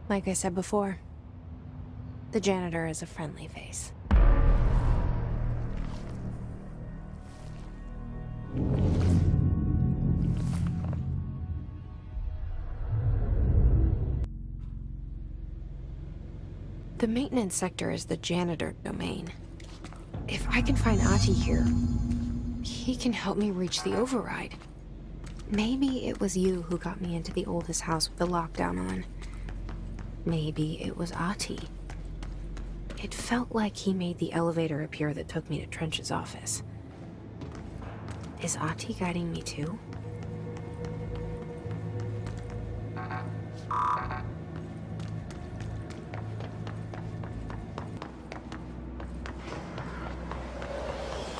Like I said before, the janitor is a friendly face. The maintenance sector is the janitor domain. If I can find Ahti here, he can help me reach the override. Maybe it was you who got me into the oldest house with the lockdown on. Maybe it was Ahti. It felt like he made the elevator appear that took me to Trench's office. Is Ahti guiding me too?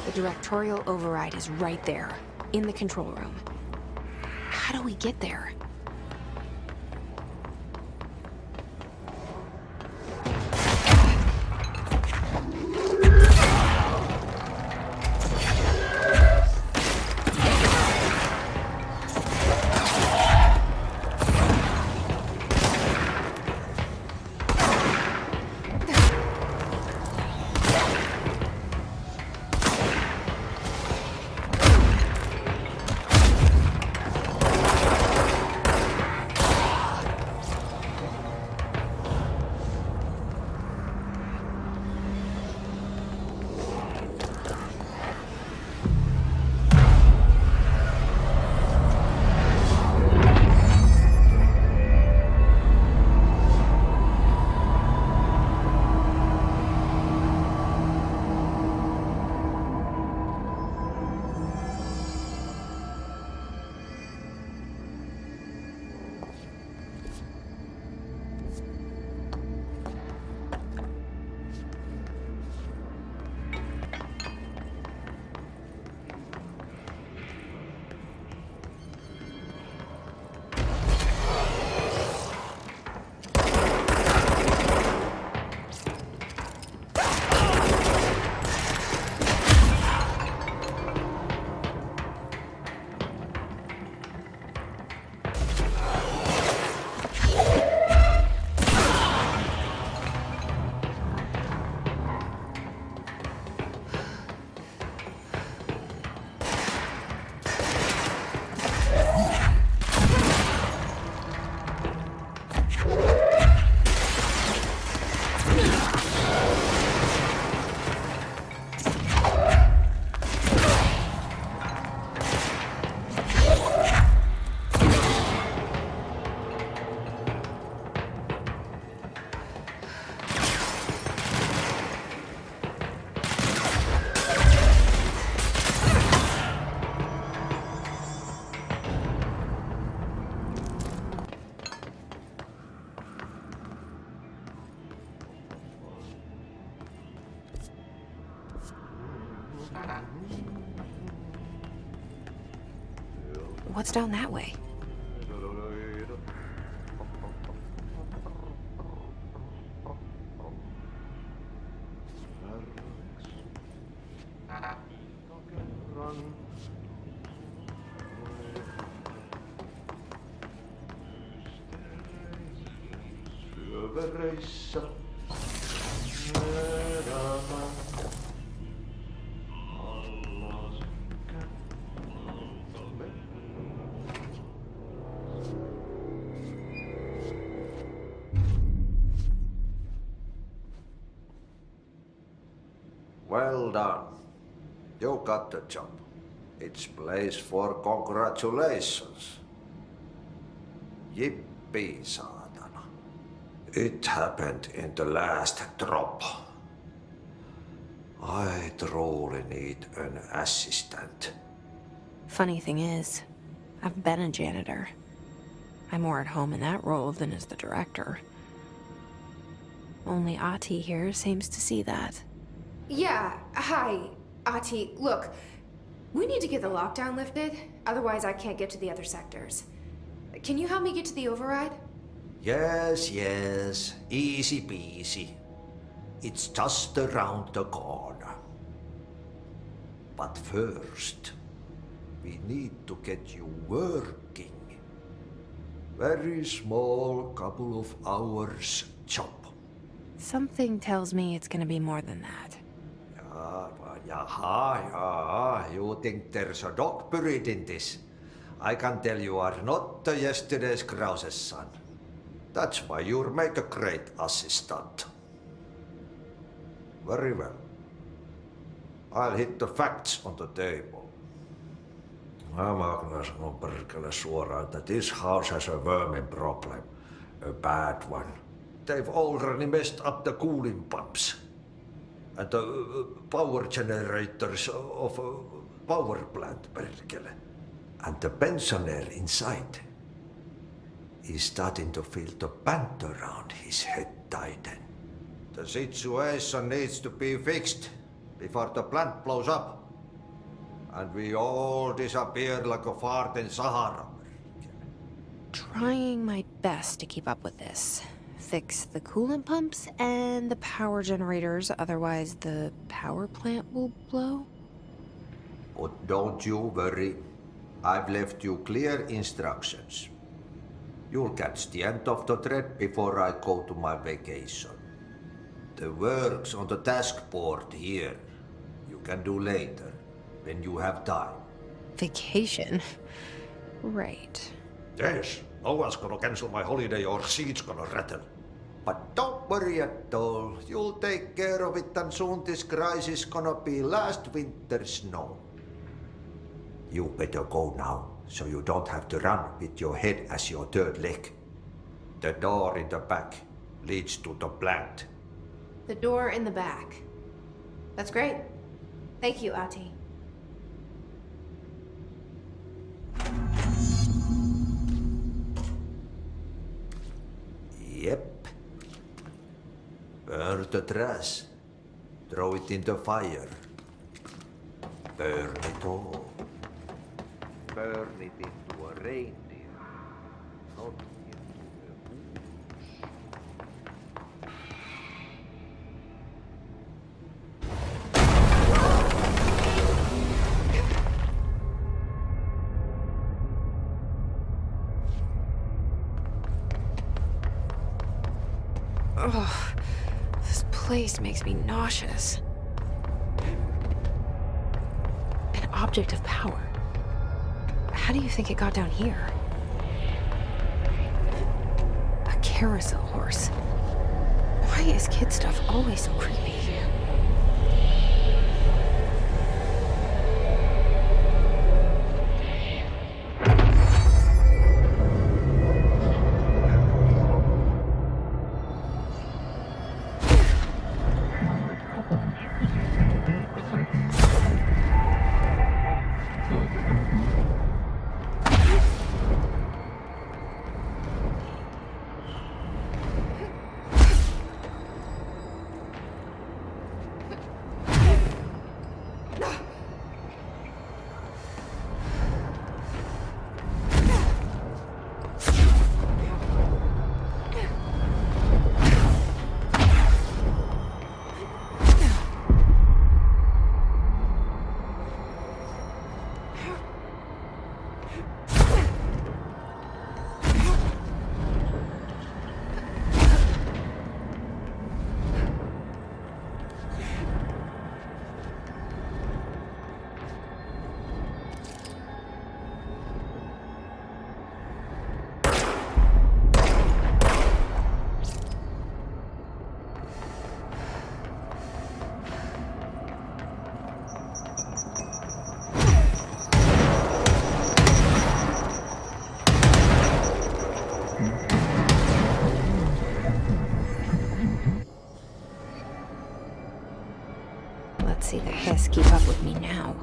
The directorial override is right there, in the control room. How do we get there? What's down that way? Well done. You got the job. It's place for congratulations. Yippee, saatana. It happened in the last drop. I truly need an assistant. Funny thing is, I've been a janitor. I'm more at home in that role than as the director. Only Ahti here seems to see that. Yeah, hi, Ahti. Look, we need to get the lockdown lifted, otherwise I can't get to the other sectors. Can you help me get to the override? Yes, easy peasy. It's just around the corner. But first, we need to get you working. Very small, couple of hours job. Something tells me it's gonna be more than that. Jaha, you think there's a dog buried in this? I can tell you are not yesterday's Krause's son. That's why you'll make a great assistant. Very well. I'll hit the facts on the table. Mä kyllä sanon perkele suoraan, että this house has a vermin problem. A bad one. They've already messed up the cooling pumps. And the power generators of a power plant, perkele. And the pensioner inside is starting to feel the band around his head tighten. The situation needs to be fixed before the plant blows up. And we all disappear like a fart in Sahara. Trying my best to keep up with this. Fix the coolant pumps and the power generators, otherwise the power plant will blow? But don't you worry. I've left you clear instructions. You'll catch the end of the thread before I go to my vacation. The work's on the task board here. You can do later, when you have time. Vacation? Right. Yes, no one's gonna cancel my holiday or seat's gonna rattle. But don't worry at all. You'll take care of it and soon this crisis gonna be last winter's snow. You better go now, so you don't have to run with your head as your third leg. The door in the back leads to the plant. The door in the back. That's great. Thank you, Ati. Yep. Burn the trash. Throw it in the fire. Burn it all. Burn it into a reindeer, not into a goose. Ugh, this place makes me nauseous. An object of power. How do you think it got down here? A carousel horse. Why is kid stuff always so creepy? Let's see the Hess keep up with me now.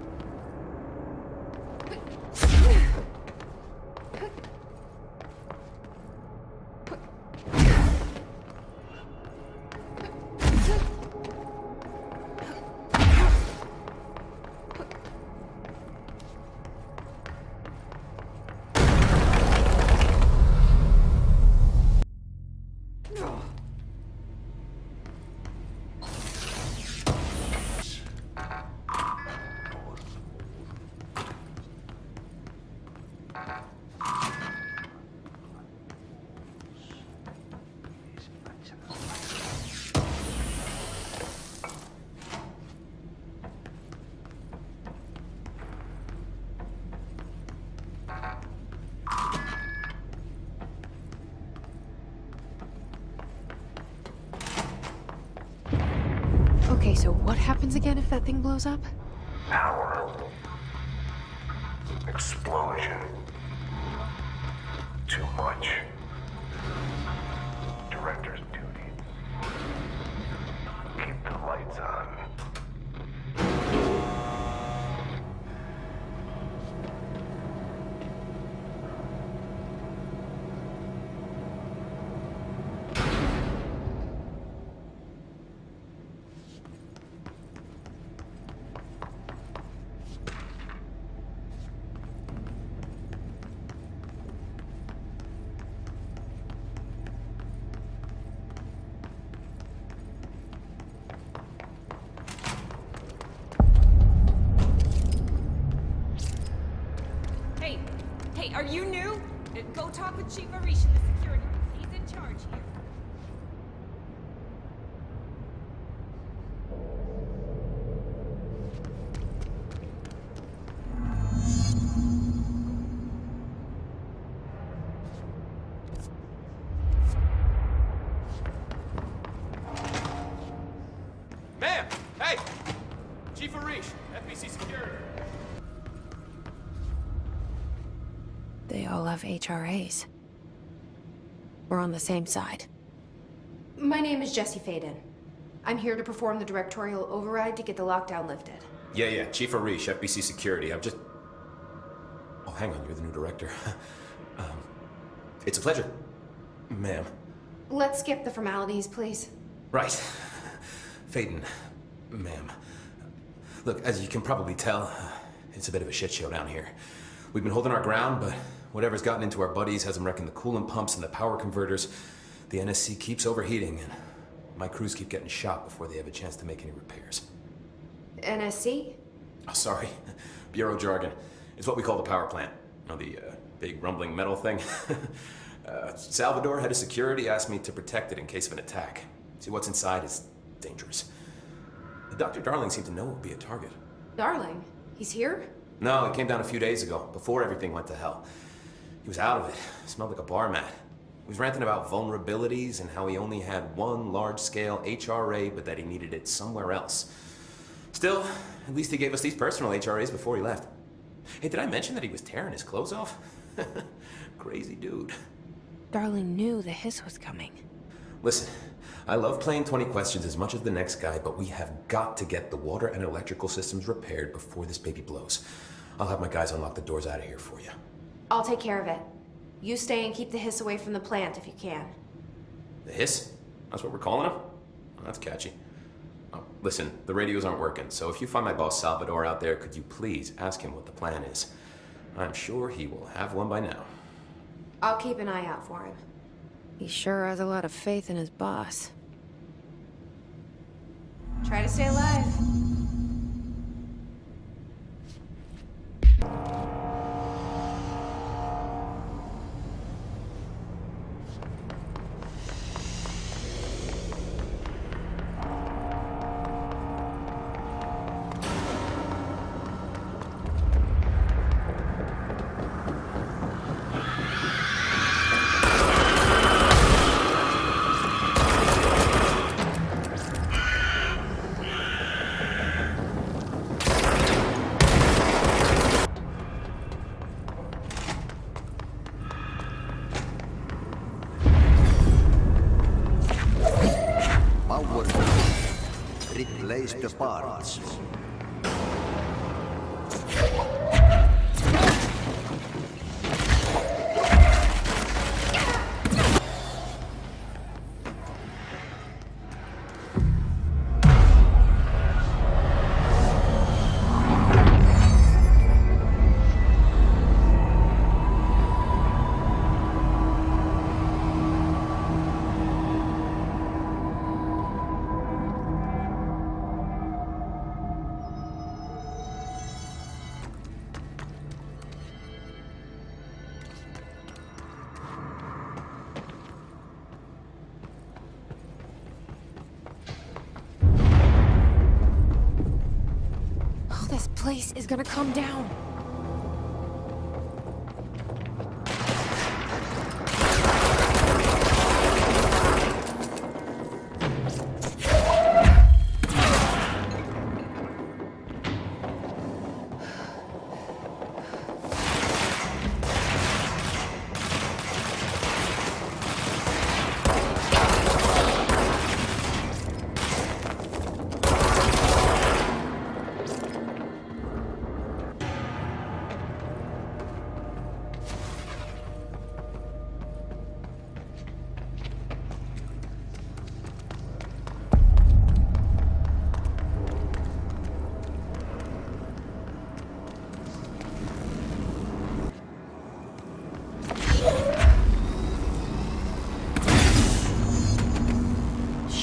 Okay, so what happens again if that thing blows up? Power. Explosion. Too much. Director's duty. Keep the lights on. Hey, are you new? Go talk with Chief Arish in the security room. He's in charge here. Ma'am! Hey! Chief Arish, FBC Security. They all have HRAs. We're on the same side. My name is Jessie Fayden. I'm here to perform the directorial override to get the lockdown lifted. Yeah, Chief Arish, FBC Security. I'm just... Oh, hang on, you're the new director. It's a pleasure, ma'am. Let's skip the formalities, please. Right. Fayden, ma'am. Look, as you can probably tell, it's a bit of a shit show down here. We've been holding our ground, but whatever's gotten into our buddies has them wrecking the coolant pumps and the power converters. The NSC keeps overheating, and my crews keep getting shot before they have a chance to make any repairs. NSC? Oh, sorry. Bureau jargon. It's what we call the power plant. You know, the big rumbling metal thing. Salvador, head of security, asked me to protect it in case of an attack. See, what's inside is dangerous. Dr. Darling seemed to know it would be a target. Darling? He's here? No, he came down a few days ago, before everything went to hell. He was out of it. Smelled like a bar mat. He was ranting about vulnerabilities and how he only had one large-scale HRA, but that he needed it somewhere else. Still, at least he gave us these personal HRAs before he left. Hey, did I mention that he was tearing his clothes off? Crazy dude. Darling knew the hiss was coming. Listen, I love playing 20 questions as much as the next guy, but we have got to get the water and electrical systems repaired before this baby blows. I'll have my guys unlock the doors out of here for you. I'll take care of it. You stay and keep the hiss away from the plant if you can. The hiss? That's what we're calling him? Oh, that's catchy. Oh, listen, the radios aren't working, so if you find my boss Salvador out there, could you please ask him what the plan is? I'm sure he will have one by now. I'll keep an eye out for him. He sure has a lot of faith in his boss. Try to stay alive. Replace the parts. This place is gonna come down.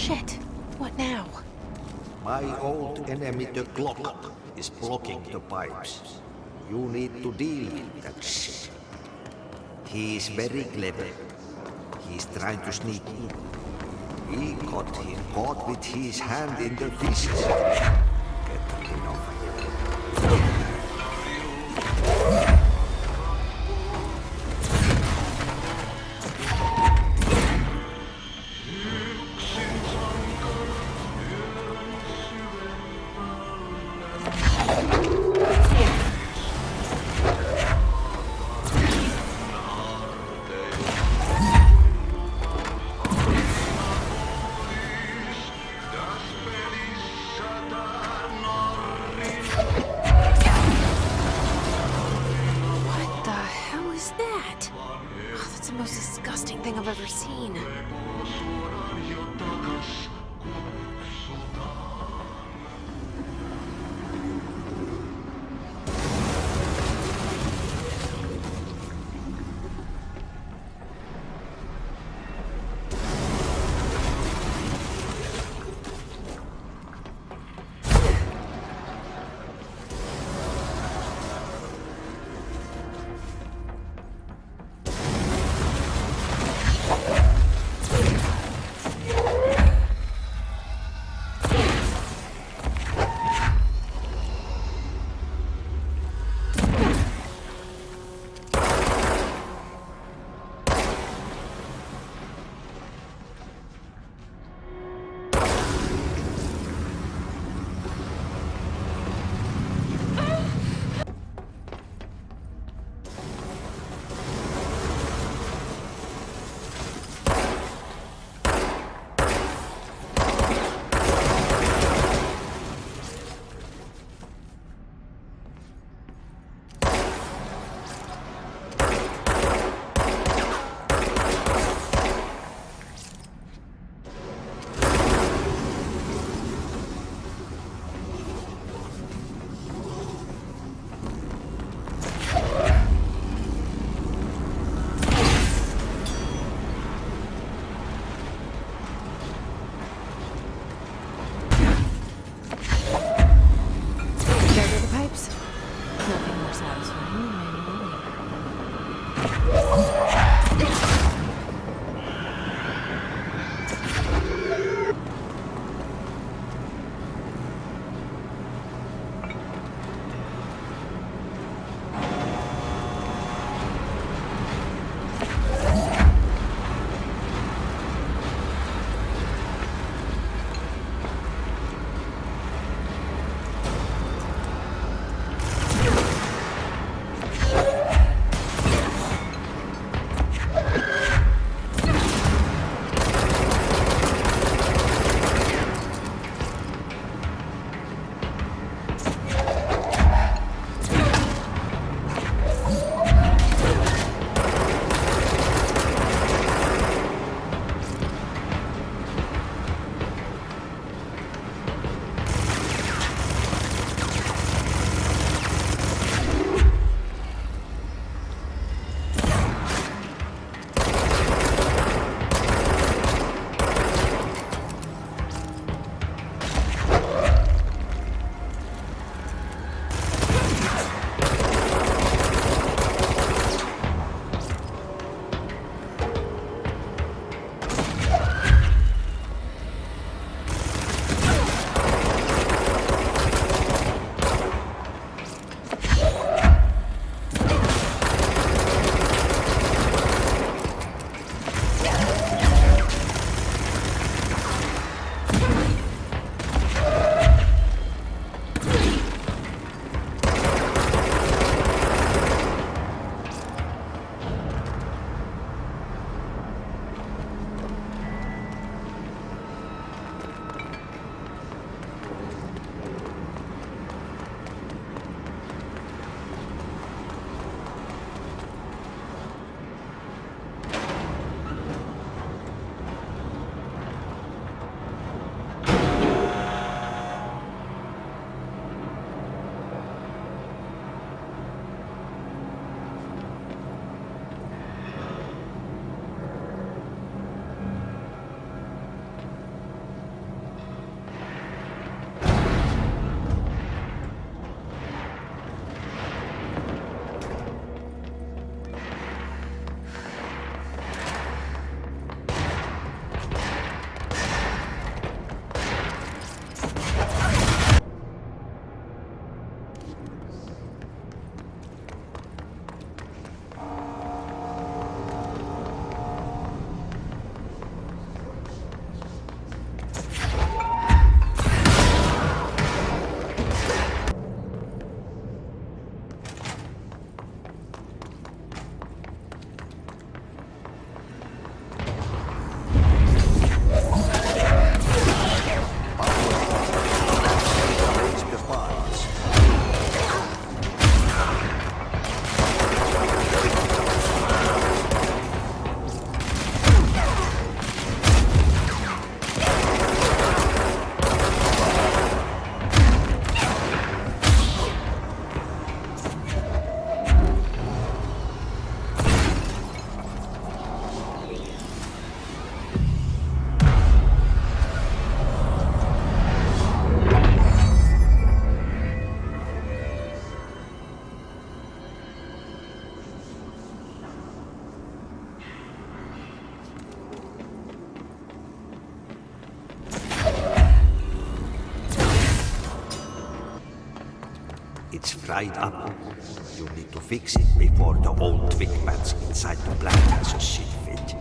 Shit. What now? My old enemy, the clock, is blocking the pipes. You need to deal with that shit. He is very clever. He is trying to sneak in. We got him caught with his hand in the business. Get rid of him. It's fried up. You need to fix it before the old twig bats inside the plant has a shit fit.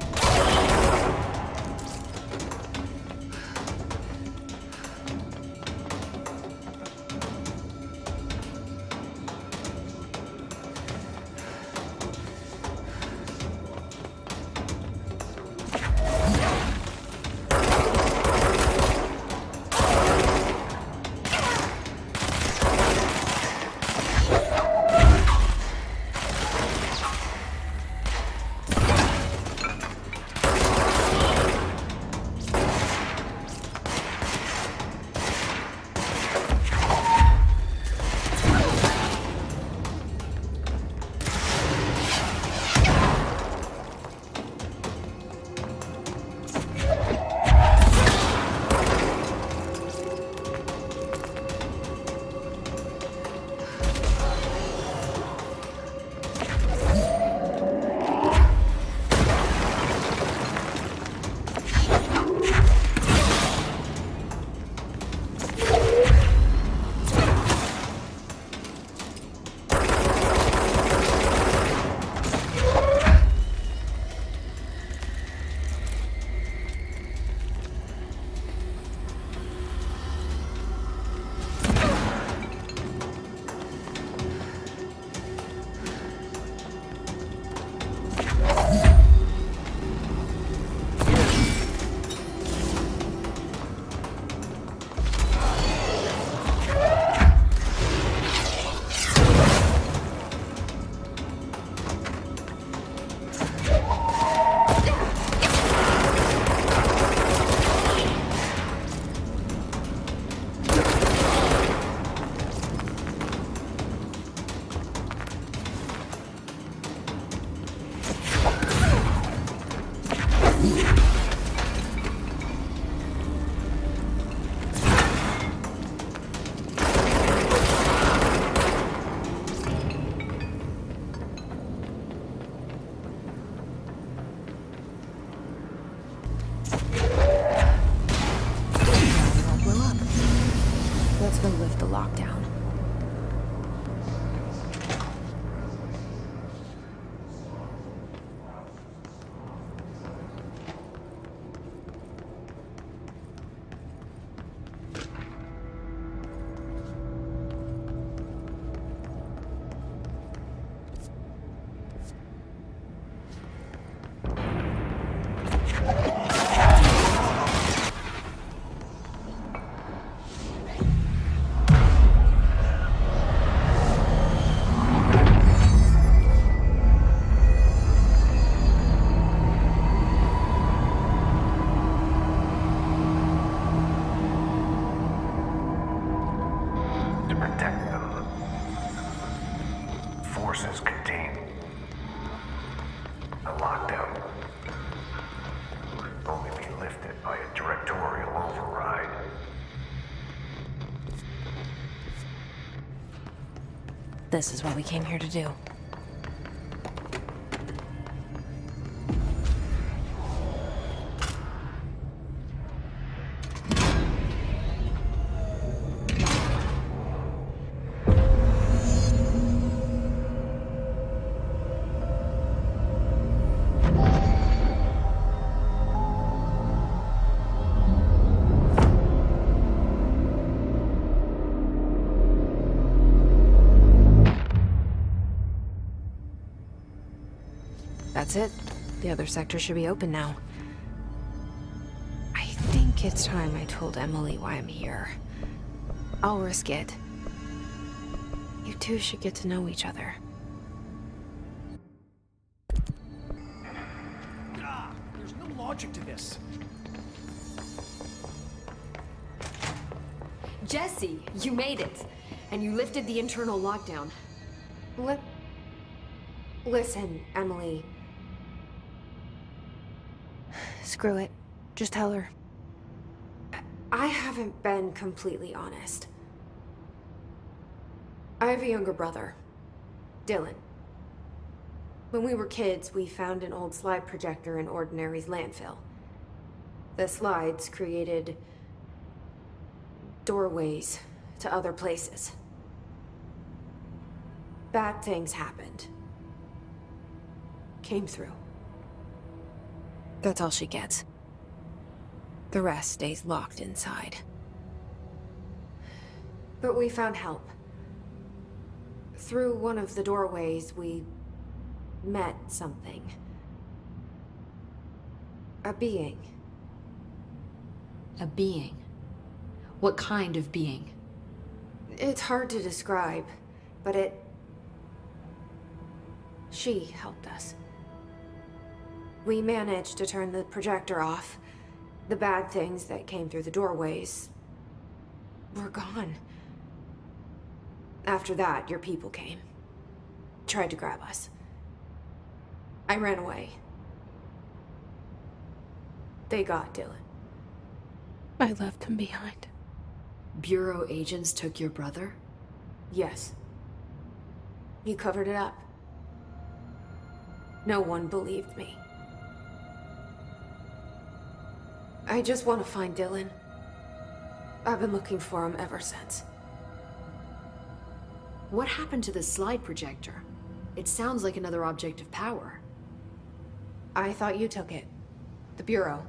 lockdown. Forces contain a lockdown would only be lifted by a directorial override. This is what we came here to do. That's it. The other sector should be open now. I think it's time I told Emily why I'm here. I'll risk it. You two should get to know each other. There's no logic to this. Jesse, you made it. And you lifted the internal lockdown. Listen, Emily. Screw it. Just tell her. I haven't been completely honest. I have a younger brother, Dylan. When we were kids, we found an old slide projector in Ordinary's landfill. The slides created doorways to other places. bad things happened. Came through. That's all she gets. The rest stays locked inside. But we found help. Through one of the doorways, we met something. A being. A being? What kind of being? It's hard to describe, but she helped us. We managed to turn the projector off. The bad things that came through the doorways were gone. After that, your people came. Tried to grab us. I ran away. They got Dylan. I left him behind. Bureau agents took your brother? Yes. You covered it up. No one believed me. I just want to find Dylan. I've been looking for him ever since. What happened to the slide projector? It sounds like another object of power. I thought you took it. The Bureau.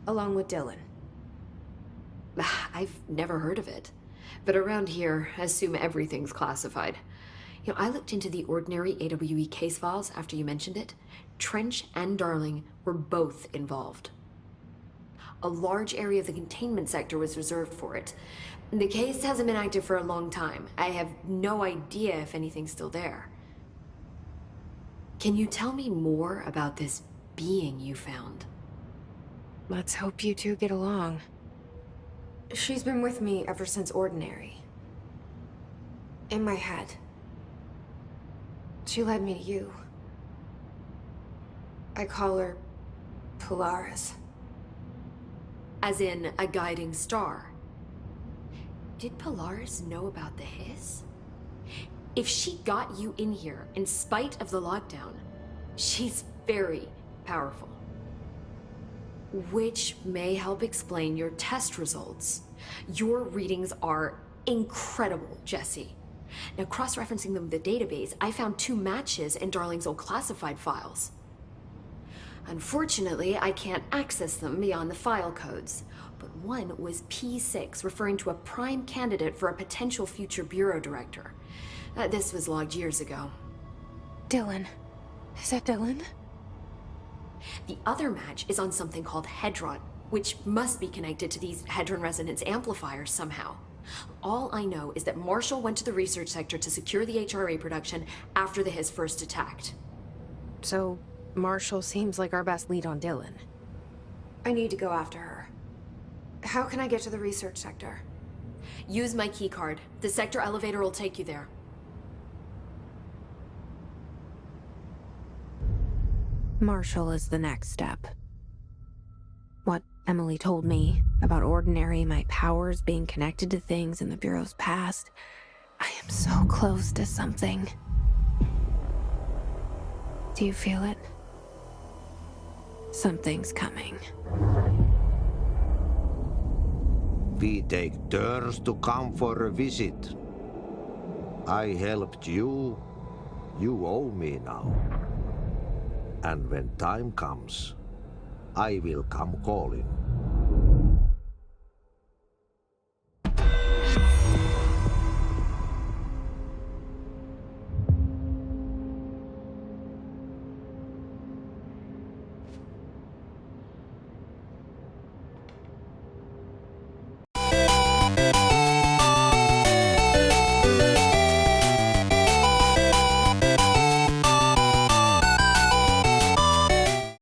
Along with Dylan. I've never heard of it. But around here, I assume everything's classified. You know, I looked into the ordinary AWE case files after you mentioned it. Trench and Darling were both involved. A large area of the containment sector was reserved for it. The case hasn't been active for a long time. I have no idea if anything's still there. Can you tell me more about this being you found? Let's hope you two get along. She's been with me ever since Ordinary. In my head. She led me to you. I call her Polaris. As in a guiding star. Did Polaris know about the hiss? If she got you in here in spite of the lockdown, she's very powerful. Which may help explain your test results. Your readings are incredible, Jesse. Now, cross-referencing them with the database, I found 2 matches in Darling's old classified files. Unfortunately, I can't access them beyond the file codes, but one was P6, referring to a prime candidate for a potential future bureau director. This was logged years ago. Dylan. Is that Dylan? The other match is on something called Hedron, which must be connected to these Hedron resonance amplifiers somehow. All I know is that Marshall went to the research sector to secure the HRA production after the hiss first attacked. So, Marshall seems like our best lead on Dylan. I need to go after her. How can I get to the research sector? Use my keycard. The sector elevator will take you there. Marshall is the next step. What Emily told me about Ordinary, my powers being connected to things in the Bureau's past, I am so close to something. Do you feel it? Something's coming. We take turns to come for a visit. I helped you. You owe me now. And when time comes, I will come calling.